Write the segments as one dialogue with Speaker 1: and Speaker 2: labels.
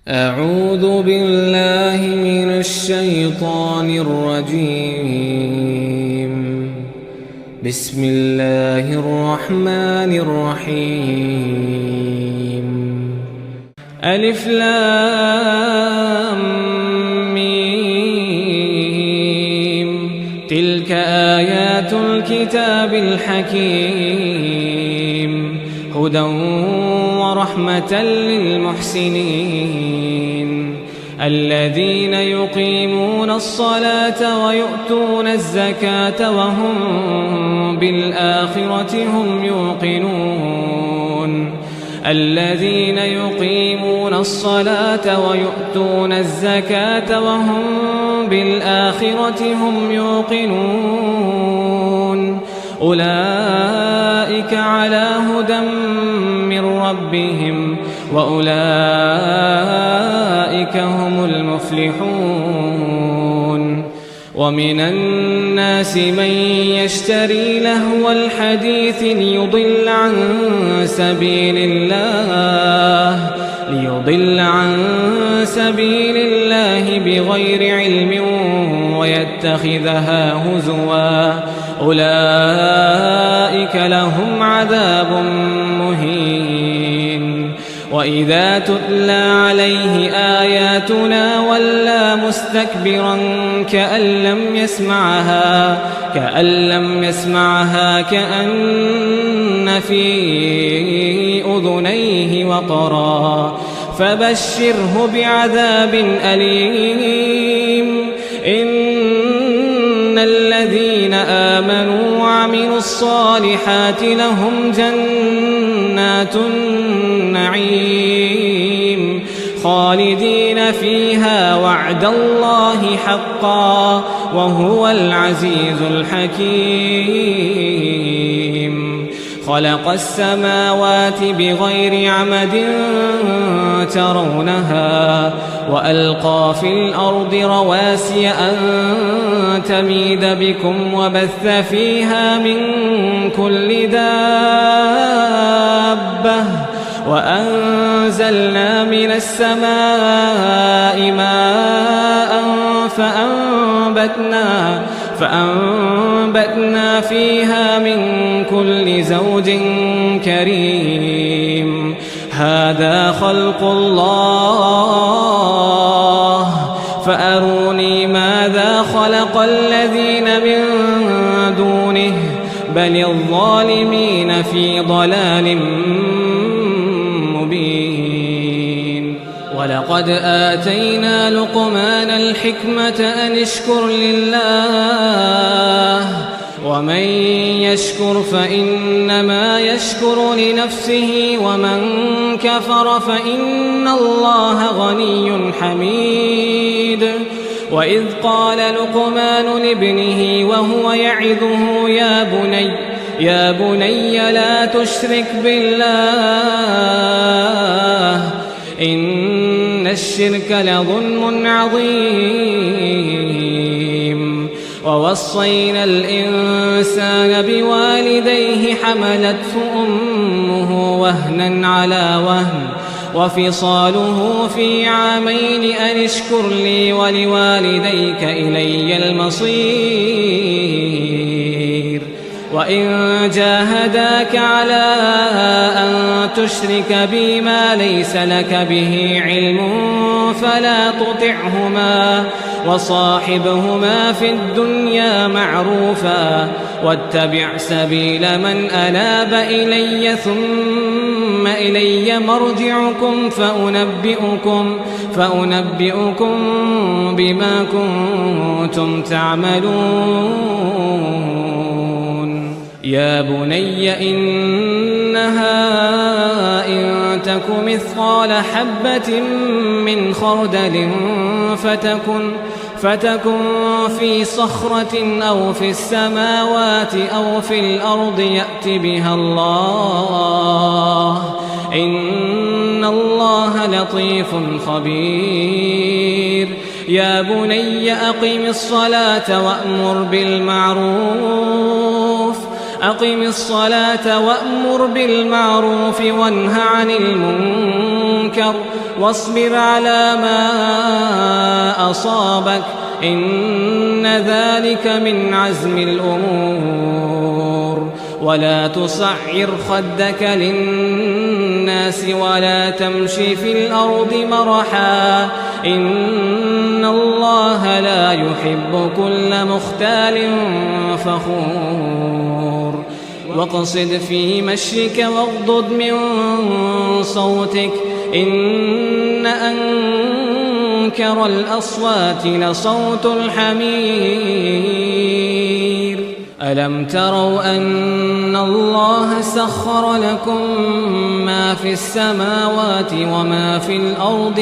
Speaker 1: أعوذ بالله من الشيطان الرجيم. بسم الله الرحمن الرحيم. ألف لام ميم. تلك آيات الكتاب الحكيم، هدى ورحمة للمحسنين الذين يقيمون الصلاة ويؤتون الزكاة وهم بالآخرة هم يوقنون. الذين يقيمون الصلاة ويؤتون الزكاة وهم بالآخرة هم يوقنون أولئك على هدى من ربهم وأولئك هم المفلحون. ومن الناس من يشتري لهو الحديث ليضل عن سبيل الله بغير علم ويتخذها هزوا أولئك لهم عذاب مهين. وإذا تتلى عليه آياتنا ولى مستكبرا كأن لم يسمعها كأن في أذنيه وقرا فبشره بعذاب أليم. إن الذين آمنوا وعملوا الصالحات لهم جنات النعيم خالدين فيها وعد الله حقا وهو العزيز الحكيم. خلق السماوات بغير عمد ترونها وألقى في الأرض رواسي أن تميد بكم وبث فيها من كل دابة وأنزلنا من السماء ماء فأنبتنا فيها من كل زوج كريم. هذا خلق الله فأروني ماذا خلق الذين من دونه بل الظالمين في ضلال مبين. ولقد آتينا لقمان الحكمة أن اشكر لله ومن يشكر فإنما يشكر لنفسه ومن كفر فإن الله غني حميد. وإذ قال لقمان لابنه وهو يعظه يا بني لا تشرك بالله إن الشرك لظلم عظيم. ووصينا الإنسان بوالديه حملته أمه وهنا على وهن وفصاله في عامين أن اشكر لي ولوالديك إلي المصير. وإن جاهداك على أن تشرك بي ما ليس لك به علم فلا تطعهما وصاحبهما في الدنيا معروفا واتبع سبيل من أناب إلي ثم إلي مرجعكم فأنبئكم بما كنتم تعملون. يا بني إنها إن تك مثقال حبة من خردل فتكن في صخرة أو في السماوات أو في الأرض يأت بها الله إن الله لطيف خبير. يا بني أقم الصلاة وأمر بالمعروف وانه عن المنكر واصبر على ما أصابك إن ذلك من عزم الأمور ولا تصعر خدك للناس ولا تمشي في الأرض مرحا إن الله لا يحب كل مختال فخور واقصد في مشيك واغضض من صوتك إن أنكر الأصوات لصوت الحمير ألم تروا أن الله سخر لكم ما في السماوات وما في الأرض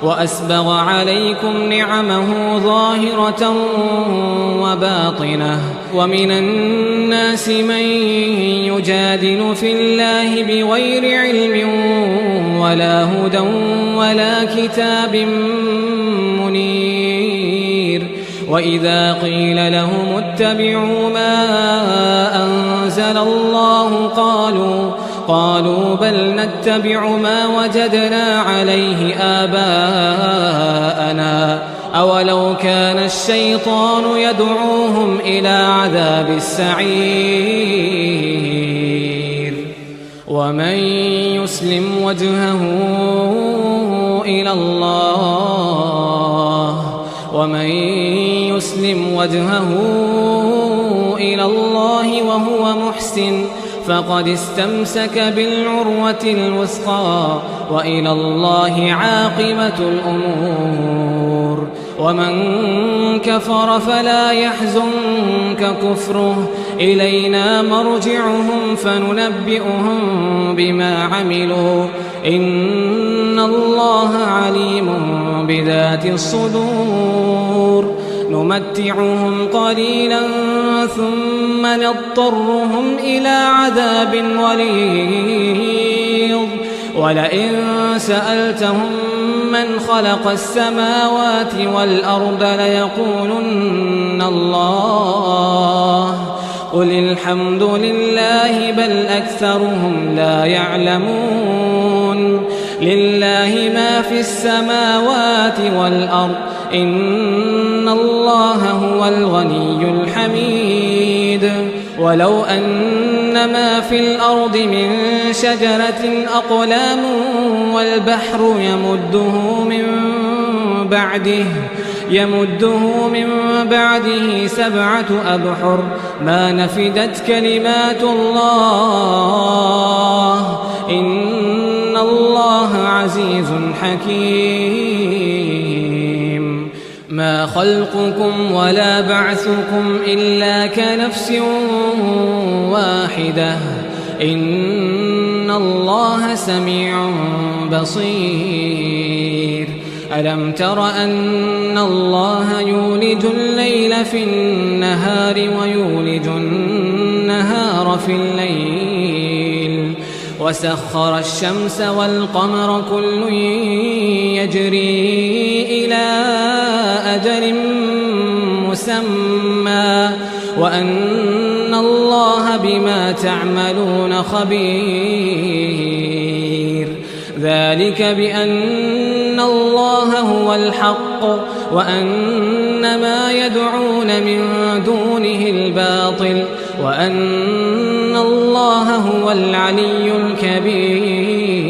Speaker 1: وأسبغ عليكم نعمه ظاهرة وباطنة ومن الناس من يجادل في الله بغير علم ولا هدى ولا كتاب منير وإذا قيل لهم اتبعوا ما أنزل الله قالوا بل نتبع ما وجدنا عليه آباءنا أولو كان الشيطان يدعوهم إلى عذاب السعير ومن يسلم وجهه إلى الله وهو محسن فقد استمسك بالعروة الوثقى وإلى الله عاقبة الأمور ومن كفر فلا يحزنك كفره إلينا مرجعهم فننبئهم بما عملوا إن الله عليم بذات الصدور نمتعهم قليلا ثم نضطرهم إلى عذاب غليظ ولئن سألتهم من خلق السماوات والأرض ليقولن الله قل الحمد لله بل أكثرهم لا يعلمون لله ما في السماوات والأرض إن الله هو الغني الحميد ولو أن ما في الأرض من شجرة أقلام والبحر يمده من بعده 7 أبحر ما نفدت كلمات الله إن الله عزيز حكيم ما خلقكم ولا بعثكم إلا كنفس واحدة إن الله سميع بصير ألم تر أن الله يولج الليل في النهار ويولج النهار في الليل وسخر الشمس والقمر كل يجري إلى أجل مسمى وأن الله بما تعملون خبير ذلك بأن الله هو الحق وأن ما يدعون من دونه الباطل وأن الله هو العلي الكبير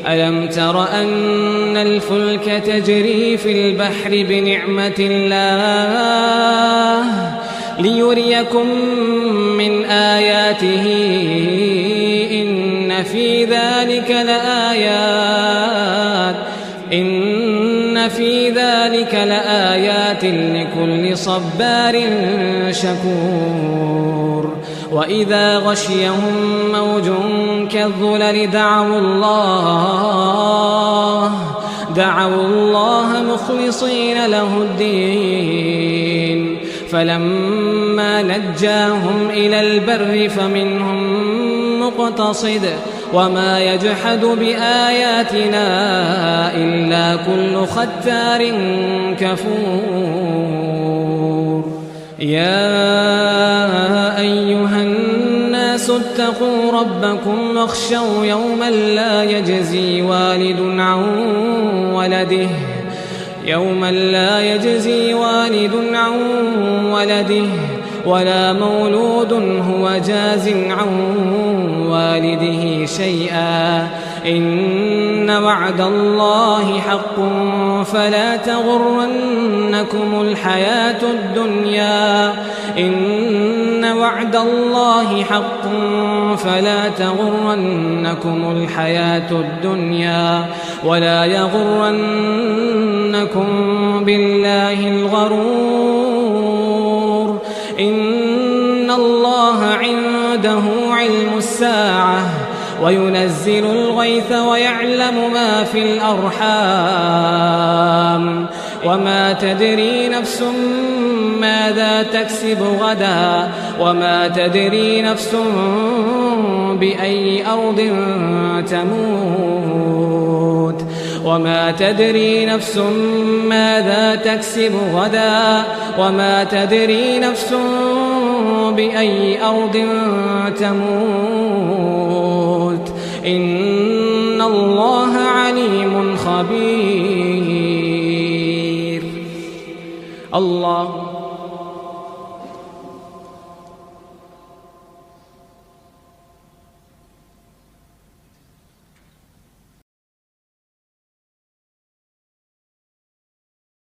Speaker 1: ألم تر أن الفلك تجري في البحر بنعمة الله ليريكم من آياته إن في ذلك لآيات لكل صبار شكور وإذا غشيهم موج كالظلل دعوا الله مخلصين له الدين فلما نجاهم إلى البر فمنهم مقتصد وما يجحد بآياتنا إلا كل ختار كفور يا أيها الناس الناس اتقوا ربكم واخشوا يوما لا يجزي والد عن ولده ولا مولود هو جاز عن والده شيئا إن وعد الله حق فلا تغرنكم الحياة الدنيا ولا يغرنكم بالله الغرور إن الله عنده علم الساعة وينزل الغيث ويعلم ما في الأرحام وما تدري نفس ماذا تكسب غدا وما تدري نفس بأي أرض تموت وما تدري نفس ماذا تكسب غدا وما تدري نفس بأي أرض تموت إن الله عليم خبير. الله